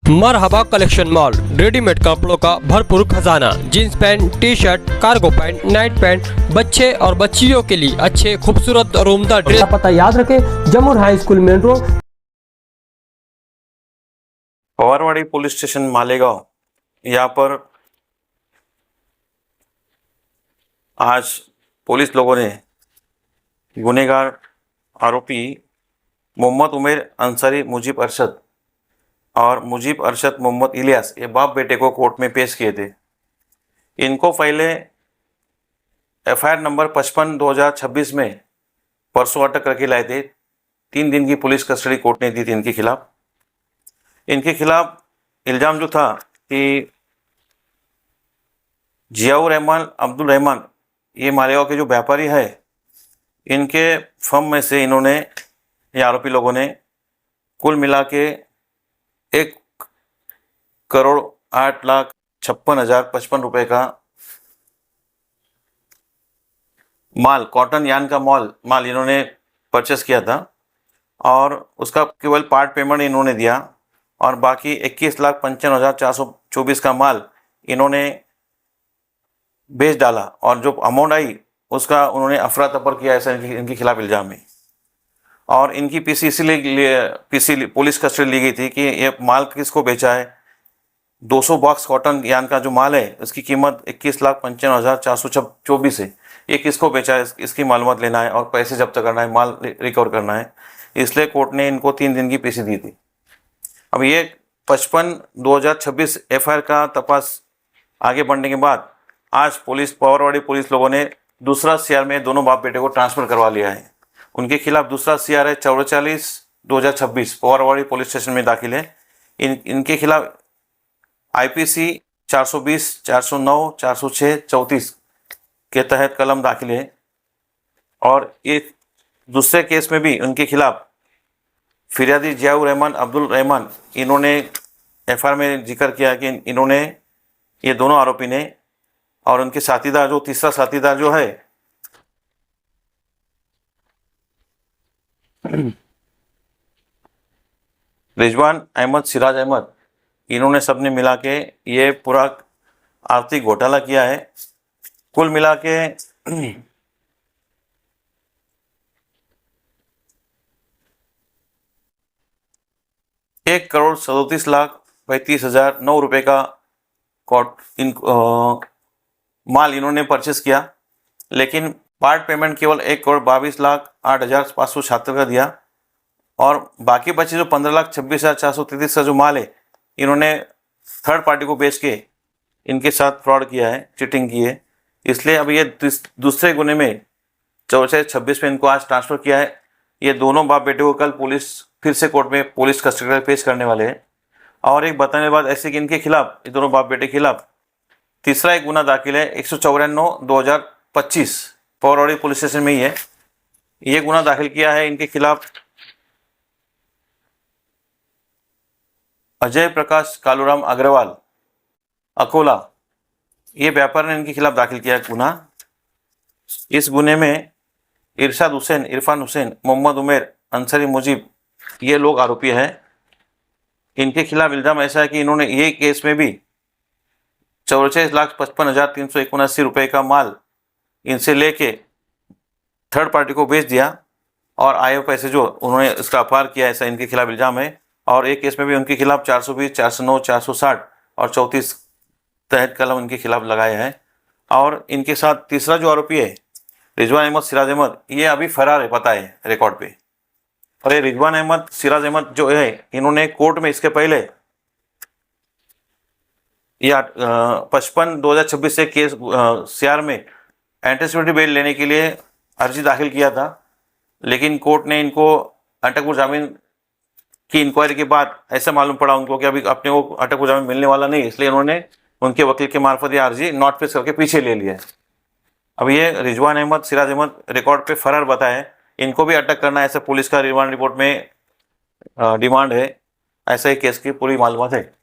मरहबा collection mall, readymade कपड़ों का भरपूर खजाना। Jeans pant, T shirt, cargo pant, night pant, बच्चे और बच्चियों के लिए अच्छे खूबसूरत और उम्दा ड्रेस। पता याद रखें, Jamur high school main road, Pawarwadi police station Malegaon. यहाँ पर आज पुलिस लोगों ने गुनहगार आरोपी मोहम्मद उमेर अंसारी मुजीब अरशद और मुजीब अरशद मोहम्मद इलियास, ये बाप बेटे को कोर्ट में पेश किए थे। इनको पहले एफआईआर नंबर 55/2026 में परसों अटक करके लाए थे। 3 दिन की पुलिस कस्टडी कोर्ट ने दी थी इनके खिलाफ। इनके खिलाफ इल्ज़ाम जो था कि जियाउर रहमान, अब्दुल रहमान, ये मालेगांव के जो व्यापारी है, इनके फर्म में से इन्होंने, ये आरोपी लोगों ने कुल मिला के 1,08,56,055 रुपये का माल, कॉटन यान का माल इन्होंने परचेस किया था और उसका केवल पार्ट पेमेंट इन्होंने दिया और बाकी 21,55,424 का माल इन्होंने बेच डाला और जो अमाउंट आई उसका उन्होंने अफरा तफर किया, ऐसा इनके खिलाफ इल्ज़ाम है। और इनकी पीसी इसीलिए पुलिस कस्टडी ली गई थी कि ये माल किसको बेचा है। 200 बॉक्स कॉटन यान का जो माल है उसकी कीमत 21,55,424 है। ये किसको बेचा है, इसकी मालूमात लेना है और पैसे जब्त करना है, माल रिकवर करना है। इसलिए कोर्ट ने इनको 3 दिन की पीसी दी थी। अब ये 55/2026 एफआईआर का तपास आगे बढ़ने के बाद आज पवारवाड़ी पुलिस लोगों ने दूसरा सीआर में दोनों बाप बेटे को ट्रांसफ़र करवा लिया है। उनके खिलाफ दूसरा सीआर है 44/2026 पवारवाड़ी पुलिस स्टेशन में दाखिल है। इनके खिलाफ आईपीसी 420, 409, 406, 34 के तहत कलम दाखिल है। और एक दूसरे केस में भी उनके खिलाफ फिरियादी जियाउर रहमान, अब्दुल रहमान, इन्होंने एफआईआर में जिक्र किया कि इन्होंने, ये दोनों आरोपी ने और उनके साथीदार, जो तीसरा साथीदार जो है रिजवान अहमद, सिराज अहमद, इन्होंने सबने मिला के ये पूरा आर्थिक घोटाला किया है। कुल मिला के 1,37,35,009 रुपये का माल इन्होंने परचेस किया, लेकिन पार्ट पेमेंट केवल 1,22,08,576 का दिया और बाकी बचे जो 15,26,433 का जो माल है, इन्होंने थर्ड पार्टी को बेच के इनके साथ फ्रॉड किया है, चीटिंग की है। इसलिए अब ये दूसरे गुने में 44/26 में इनको आज ट्रांसफ़र किया है। ये दोनों बाप बेटे को कल पुलिस फिर से कोर्ट में पुलिस कस्टडी में पेश करने वाले हैं। और एक बताने के बाद ऐसे कि इनके खिलाफ, ये दोनों बाप बेटे के खिलाफ तीसरा एक गुना दाखिल है 154/2025 पवारवाड़ी पुलिस स्टेशन में ही है। ये गुना दाखिल किया है इनके खिलाफ अजय प्रकाश कालूराम अग्रवाल अकोला, ये व्यापार ने इनके खिलाफ दाखिल किया है गुना। इस गुने में इरशाद हुसैन, इरफान हुसैन, मोहम्मद उमेर अंसारी मुजीब, ये लोग आरोपी हैं। इनके खिलाफ इल्ज़ाम ऐसा है कि इन्होंने ये केस में भी 44,55,379 रुपये का माल इनसे लेके थर्ड पार्टी को बेच दिया और आए हुए पैसे जो उन्होंने इसका अपहार किया, ऐसा इनके खिलाफ इल्ज़ाम है। और एक केस में भी उनके खिलाफ 420, 409, 460 और 34 तहत कलम इनके खिलाफ लगाए हैं। और इनके साथ तीसरा जो आरोपी है रिजवान अहमद, सिराज अहमद, ये अभी फरार है, पता है रिकॉर्ड पे। और ये रिजवान अहमद, सिराज अहमद जो है, इन्होंने कोर्ट में इसके पहले या 55/2026 से केस सीआर में एंटीसिपेटरी बेल लेने के लिए अर्जी दाखिल किया था, लेकिन कोर्ट ने इनको अटक जामीन की इंक्वायरी के बाद ऐसा मालूम पड़ा उनको कि अभी अपने को अटक जामीन मिलने वाला नहीं, इसलिए उन्होंने उनके वकील के मार्फत यह अर्जी नॉट पेश करके पीछे ले लिया है। अब ये रिजवान अहमद, सिराज अहमद रिकॉर्ड पे फरार बताए, इनको भी अटक करना, ऐसा पुलिस का रिमांड रिपोर्ट में डिमांड है। ऐसा ही केस की पूरी मालूमात है।